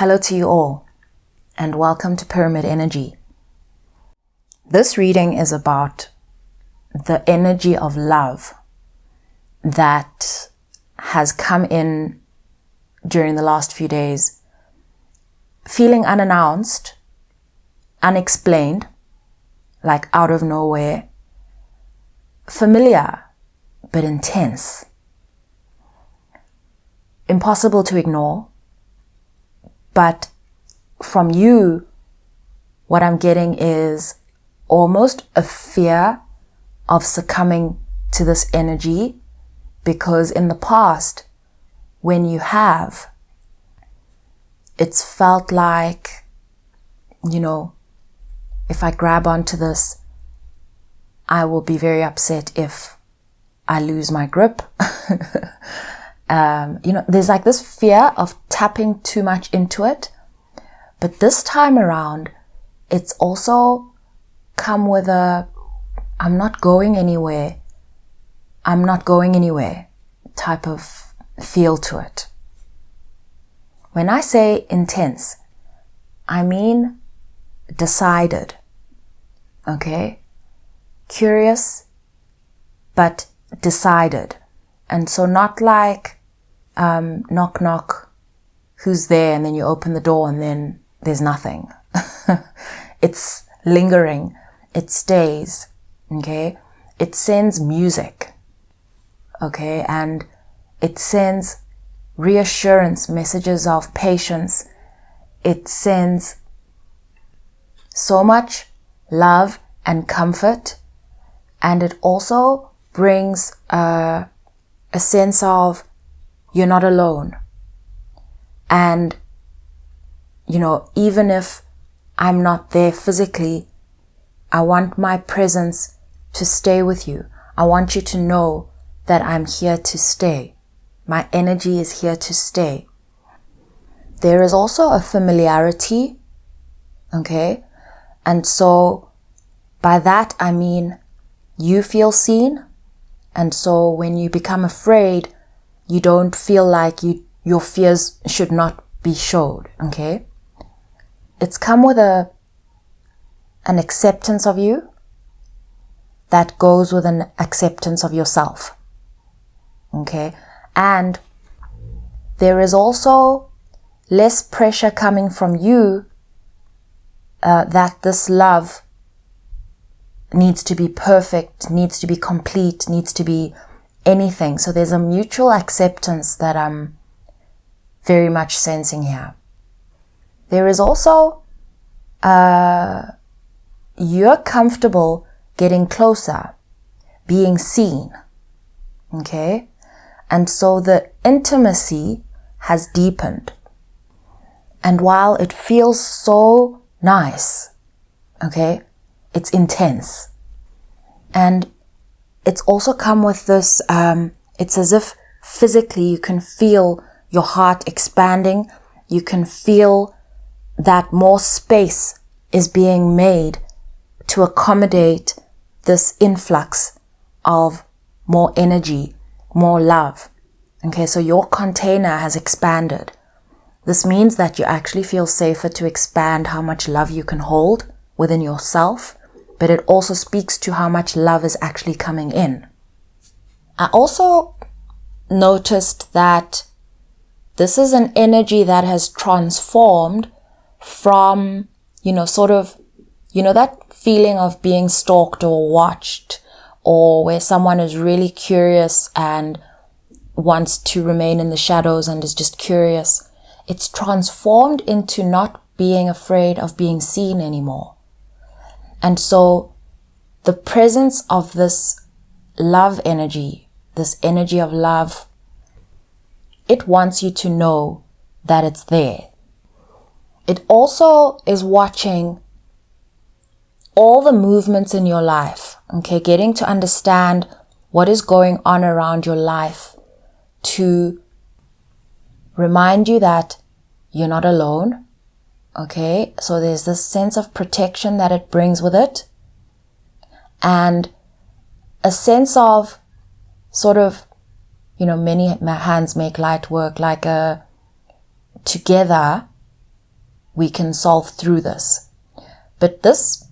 Hello to you all, and welcome to Pyramid Energy. This reading is about the energy of love that has come in during the last few days, feeling unannounced, unexplained, like out of nowhere, familiar but intense, impossible to ignore. But from you, what I'm getting is almost a fear of succumbing to this energy, because in the past, when you have, it's felt like, if I grab onto this, I will be very upset if I lose my grip. There's like this fear of tapping too much into it. But this time around, it's also come with a, I'm not going anywhere type of feel to it. When I say intense, I mean decided. Okay? Curious, but decided. And so not like, knock, knock, who's there? And then you open the door and then there's nothing. It's lingering. It stays. Okay. It sends music. Okay. And it sends reassurance, messages of patience. It sends so much love and comfort. And it also brings a sense of you're not alone. And, even if I'm not there physically, I want my presence to stay with you. I want you to know that I'm here to stay. My energy is here to stay. There is also a familiarity, okay? And so by that I mean you feel seen. And so when you become afraid, you don't feel like your fears should not be showed, okay? It's come with an acceptance of you that goes with an acceptance of yourself, okay? And there is also less pressure coming from you that this love needs to be perfect, needs to be complete, needs to be anything. So there's a mutual acceptance that I'm very much sensing here. There is also you're comfortable getting closer, being seen. Okay? And so the intimacy has deepened. And while it feels so nice, okay, it's intense. And it's also come with this, it's as if physically you can feel your heart expanding. You can feel that more space is being made to accommodate this influx of more energy, more love. Okay, so your container has expanded. This means that you actually feel safer to expand how much love you can hold within yourself, but it also speaks to how much love is actually coming in. I also noticed that this is an energy that has transformed from, that feeling of being stalked or watched, or where someone is really curious and wants to remain in the shadows and is just curious. It's transformed into not being afraid of being seen anymore. And so the presence of this love energy, this energy of love, it wants you to know that it's there. It also is watching all the movements in your life, okay, getting to understand what is going on around your life to remind you that you're not alone, okay? So there's this sense of protection that it brings with it, and a sense of sort of, many hands make light work, like together we can solve through this. But this,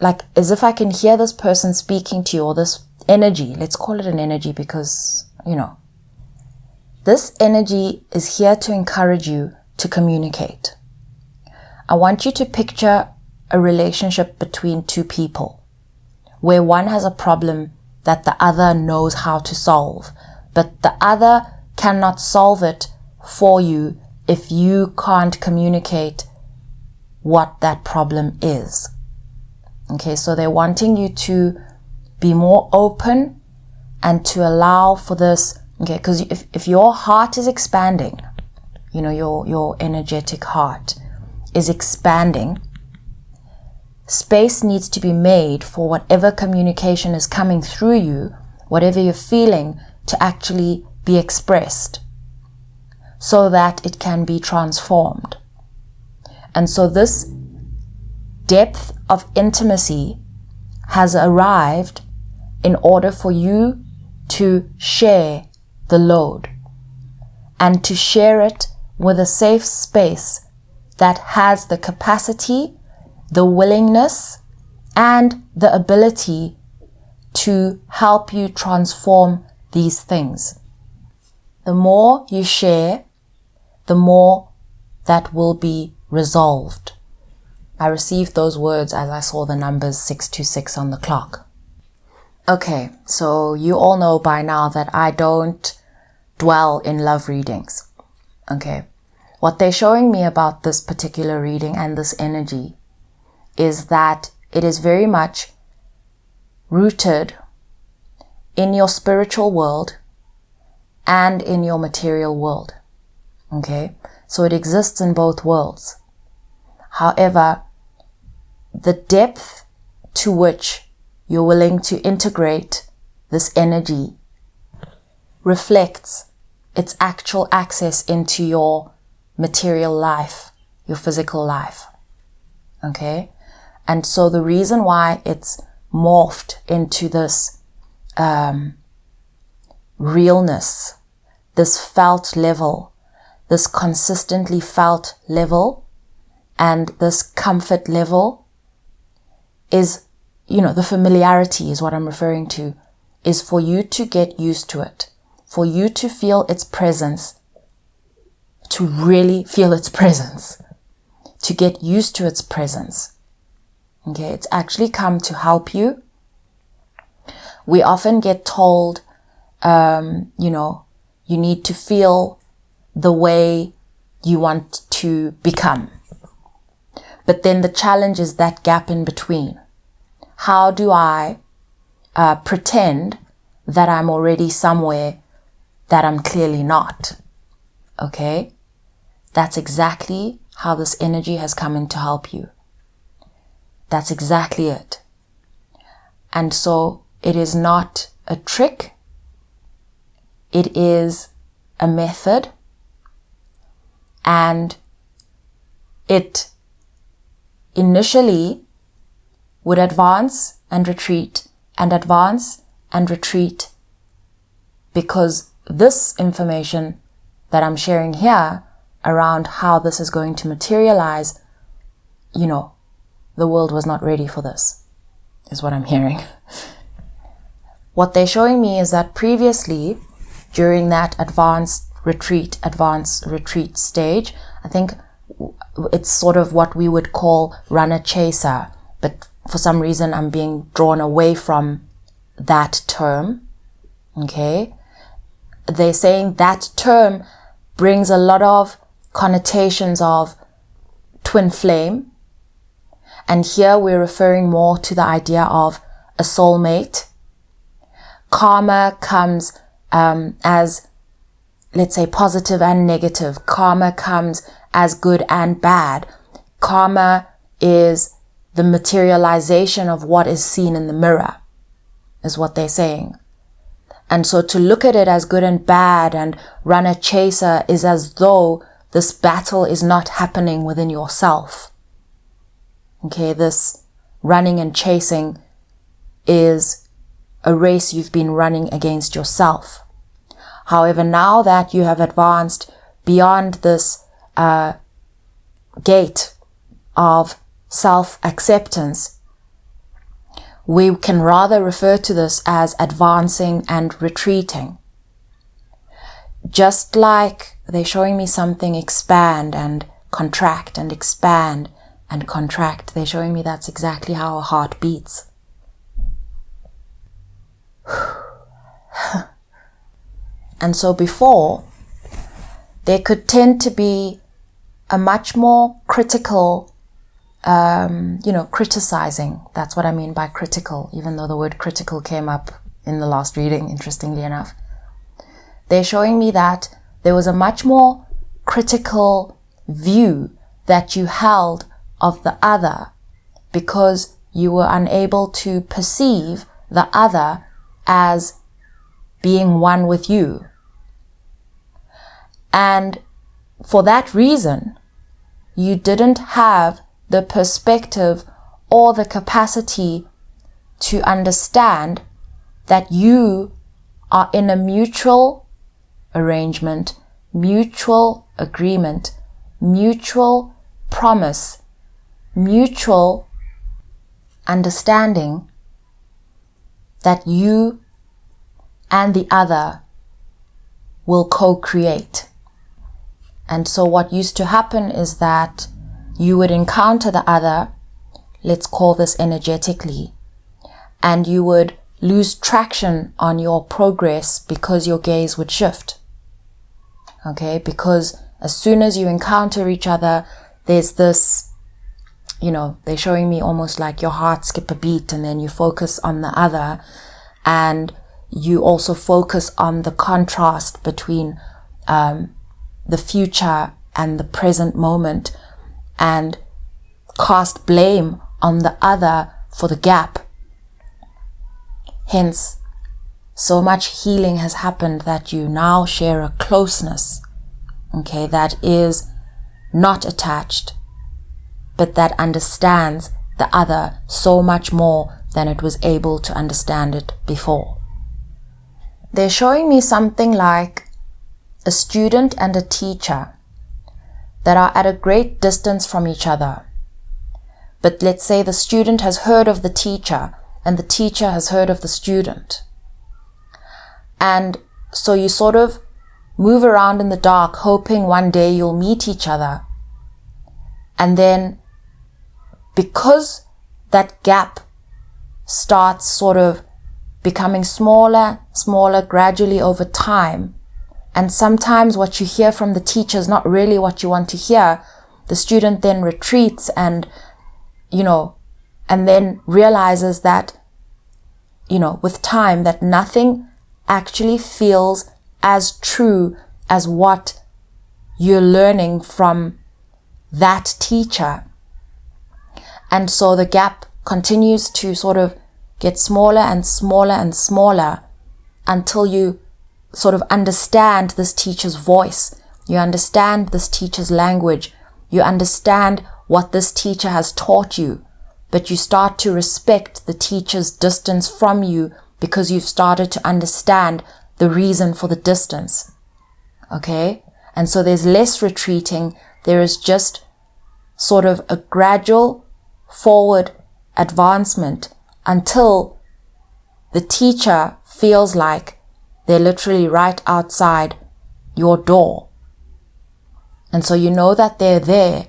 like, as if I can hear this person speaking to you, or this energy, let's call it an energy because, this energy is here to encourage you to communicate. I want you to picture a relationship between two people where one has a problem that the other knows how to solve, but the other cannot solve it for you if you can't communicate what that problem is. Okay, so they're wanting you to be more open and to allow for this, okay, because if your heart is expanding, your energetic heart is expanding, space needs to be made for whatever communication is coming through you, whatever you're feeling, to actually be expressed so that it can be transformed. And so this depth of intimacy has arrived in order for you to share the load and to share it with a safe space that has the capacity, the willingness, and the ability to help you transform these things. The more you share, the more that will be resolved. I received those words as I saw the numbers 626 on the clock. Okay, so you all know by now that I don't dwell in love readings. Okay, what they're showing me about this particular reading and this energy is that it is very much rooted in your spiritual world and in your material world. Okay, so it exists in both worlds. However, the depth to which you're willing to integrate this energy reflects its actual access into your material life, your physical life. Okay? And so the reason why it's morphed into this realness, this felt level, this consistently felt level, and this comfort level is, the familiarity is what I'm referring to, is for you to get used to it, for you to feel its presence, to really feel its presence, to get used to its presence. Okay, it's actually come to help you. We often get told, you need to feel the way you want to become. But then the challenge is that gap in between. How do I pretend that I'm already somewhere that I'm clearly not? Okay? That's exactly how this energy has come in to help you. That's exactly it. And so it is not a trick. It is a method. And it initially would advance and retreat and advance and retreat, because this information that I'm sharing here around how this is going to materialize, the world was not ready for this, is what I'm hearing. What they're showing me is that previously, during that advance retreat stage, I think it's sort of what we would call runner chaser, but for some reason I'm being drawn away from that term. Okay, they're saying that term brings a lot of connotations of twin flame, and here we're referring more to the idea of a soulmate. Karma comes as, let's say, positive and negative. Karma comes as good and bad. Karma is the materialization of what is seen in the mirror, is what they're saying. And so to look at it as good and bad and runner chaser is as though this battle is not happening within yourself. Okay, this running and chasing is a race you've been running against yourself. However, now that you have advanced beyond this gate of self-acceptance, we can rather refer to this as advancing and retreating. Just like they're showing me something expand and contract and expand and contract, they're showing me that's exactly how a heart beats. And so before, there could tend to be a much more critical, criticizing. That's what I mean by critical, even though the word critical came up in the last reading, interestingly enough. They're showing me that there was a much more critical view that you held of the other because you were unable to perceive the other as being one with you. And for that reason, you didn't have the perspective or the capacity to understand that you are in a mutual arrangement, mutual agreement, mutual promise, mutual understanding that you and the other will co-create. And so what used to happen is that you would encounter the other, let's call this energetically, and you would lose traction on your progress because your gaze would shift. Okay, because as soon as you encounter each other, there's this, they're showing me almost like your heart skip a beat, and then you focus on the other, and you also focus on the contrast between the future and the present moment, and cast blame on the other for the gap. Hence, so much healing has happened that you now share a closeness, okay, that is not attached, but that understands the other so much more than it was able to understand it before. They're showing me something like a student and a teacher that are at a great distance from each other. But let's say the student has heard of the teacher and the teacher has heard of the student. And so you sort of move around in the dark hoping one day you'll meet each other. And then because that gap starts sort of becoming smaller gradually over time, and sometimes what you hear from the teacher is not really what you want to hear, the student then retreats and then realizes that, with time, that nothing actually feels as true as what you're learning from that teacher. And so the gap continues to sort of get smaller and smaller and smaller until you sort of understand this teacher's voice. You understand this teacher's language. You understand what this teacher has taught you. But you start to respect the teacher's distance from you because you've started to understand the reason for the distance. Okay? And so there's less retreating. There is just sort of a gradual forward advancement until the teacher feels like they're literally right outside your door. And so you know that they're there,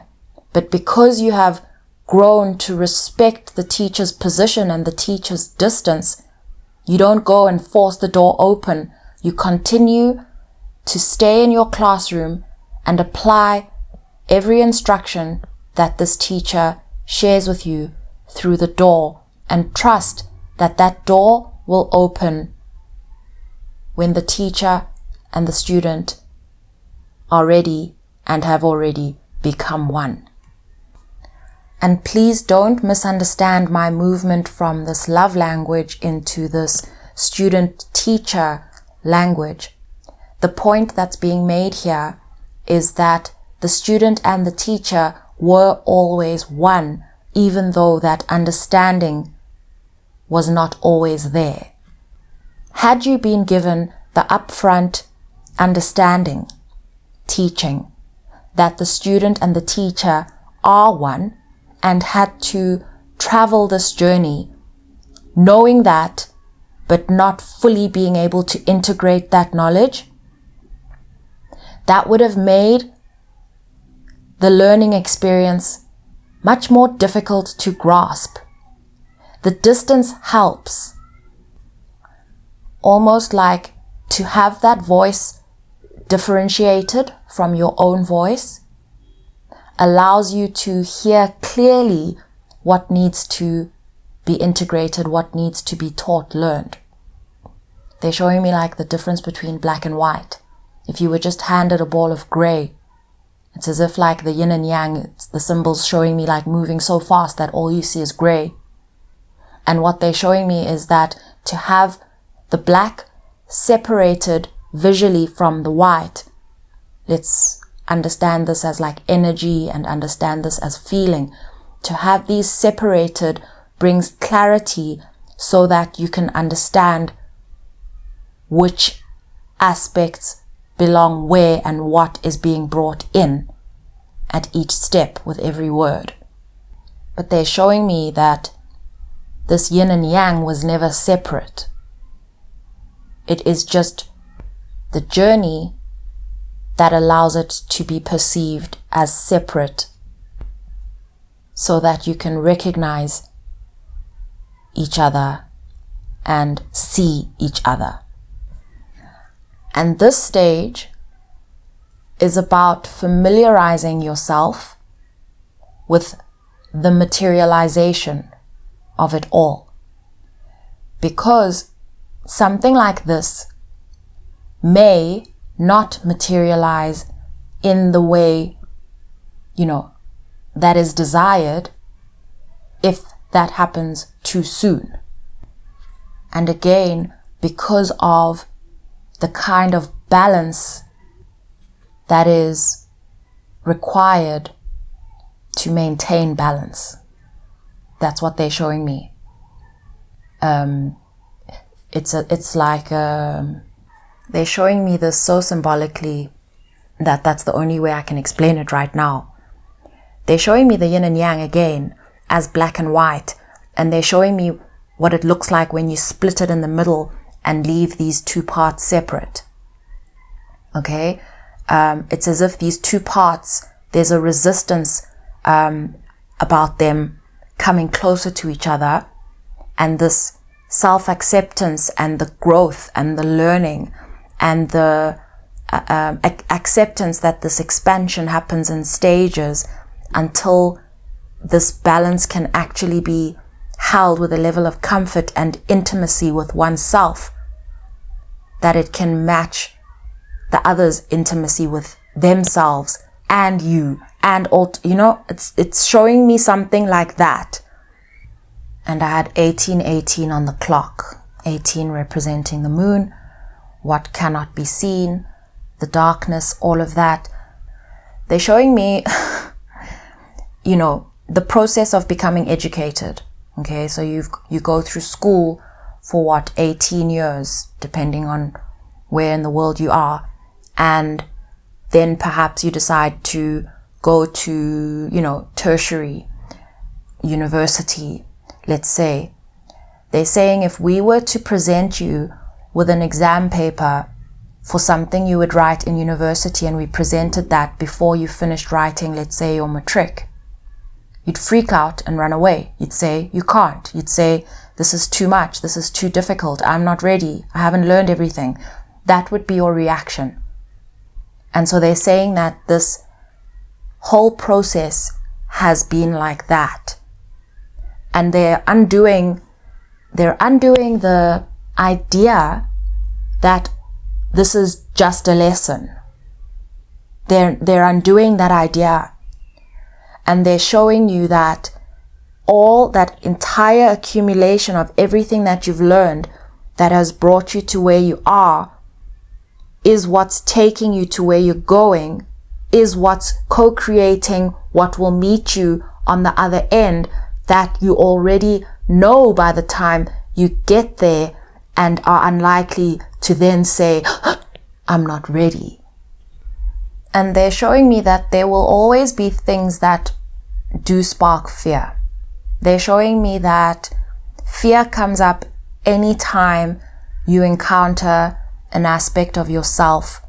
but because you have grown to respect the teacher's position and the teacher's distance, you don't go and force the door open. You continue to stay in your classroom and apply every instruction that this teacher shares with you through the door, and trust that that door will open when the teacher and the student are ready and have already become one. And please don't misunderstand my movement from this love language into this student-teacher language. The point that's being made here is that the student and the teacher were always one, even though that understanding was not always there. Had you been given the upfront understanding, teaching, that the student and the teacher are one, and had to travel this journey, knowing that, but not fully being able to integrate that knowledge, that would have made the learning experience much more difficult to grasp. The distance helps, almost like to have that voice differentiated from your own voice allows you to hear clearly what needs to be integrated, what needs to be taught, learned. They're showing me like the difference between black and white. If you were just handed a ball of gray, it's as if like the yin and yang, it's the symbols showing me like moving so fast that all you see is gray. And what they're showing me is that to have the black separated visually from the white, let's understand this as like energy and understand this as feeling. To have these separated brings clarity so that you can understand which aspects belong where and what is being brought in at each step with every word. But they're showing me that this yin and yang was never separate. It is just the journey that allows it to be perceived as separate so that you can recognize each other and see each other. And this stage is about familiarizing yourself with the materialization of it all. Because something like this may not materialize in the way, that is desired if that happens too soon. And again, because of the kind of balance that is required to maintain balance. That's what they're showing me. It's like they're showing me this so symbolically that that's the only way I can explain it right now. They're showing me the yin and yang again as black and white, and they're showing me what it looks like when you split it in the middle and leave these two parts separate. Okay? It's as if these two parts, there's a resistance about them coming closer to each other, and this self-acceptance and the growth and the learning and the acceptance that this expansion happens in stages until this balance can actually be held with a level of comfort and intimacy with oneself, that it can match the other's intimacy with themselves and you and all, it's showing me something like that. And I had 1818 on the clock, 18 representing the moon, what cannot be seen, the darkness, all of that. They're showing me, the process of becoming educated. Okay, so you go through school for 18 years, depending on where in the world you are. And then perhaps you decide to go to, tertiary university, let's say. They're saying if we were to present you with an exam paper for something you would write in university, and we presented that before you finished writing, let's say, your matric, you'd freak out and run away. You'd say, you can't. You'd say, this is too much. This is too difficult. I'm not ready. I haven't learned everything. That would be your reaction. And so they're saying that this whole process has been like that. And they're undoing the idea that this is just a lesson. They're undoing that idea. And they're showing you that all that entire accumulation of everything that you've learned that has brought you to where you are is what's taking you to where you're going, is what's co-creating what will meet you on the other end, that you already know by the time you get there and are unlikely to then say, I'm not ready. And they're showing me that there will always be things that do spark fear. They're showing me that fear comes up anytime you encounter an aspect of yourself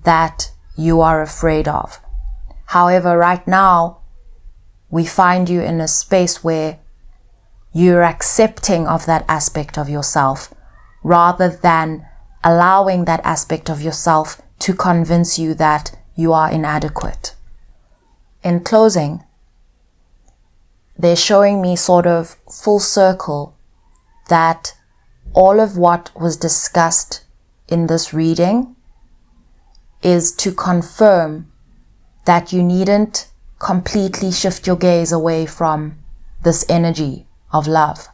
that you are afraid of. However, right now, we find you in a space where you're accepting of that aspect of yourself rather than allowing that aspect of yourself to convince you that you are inadequate. In closing, they're showing me sort of full circle that all of what was discussed in this reading is to confirm that you needn't completely shift your gaze away from this energy of love,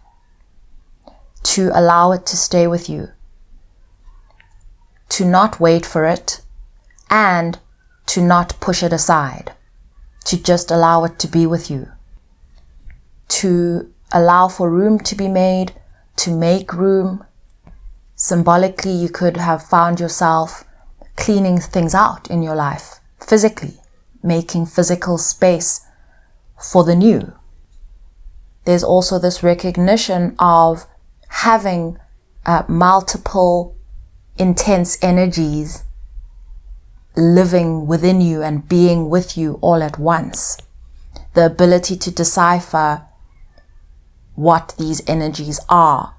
to allow it to stay with you, to not wait for it, and to not push it aside, to just allow it to be with you, to allow for room to be made, to make room. Symbolically, you could have found yourself cleaning things out in your life, physically, making physical space for the new. There's also this recognition of having multiple intense energies living within you and being with you all at once. The ability to decipher what these energies are.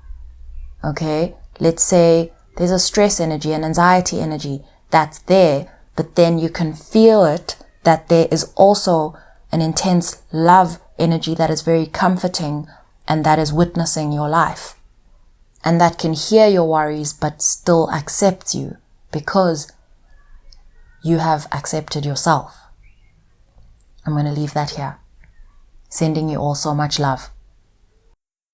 Okay, let's say there's a stress energy, an anxiety energy that's there, but then you can feel it, that there is also an intense love energy that is very comforting and that is witnessing your life. And that can hear your worries but still accepts you because you have accepted yourself. I'm going to leave that here. Sending you all so much love.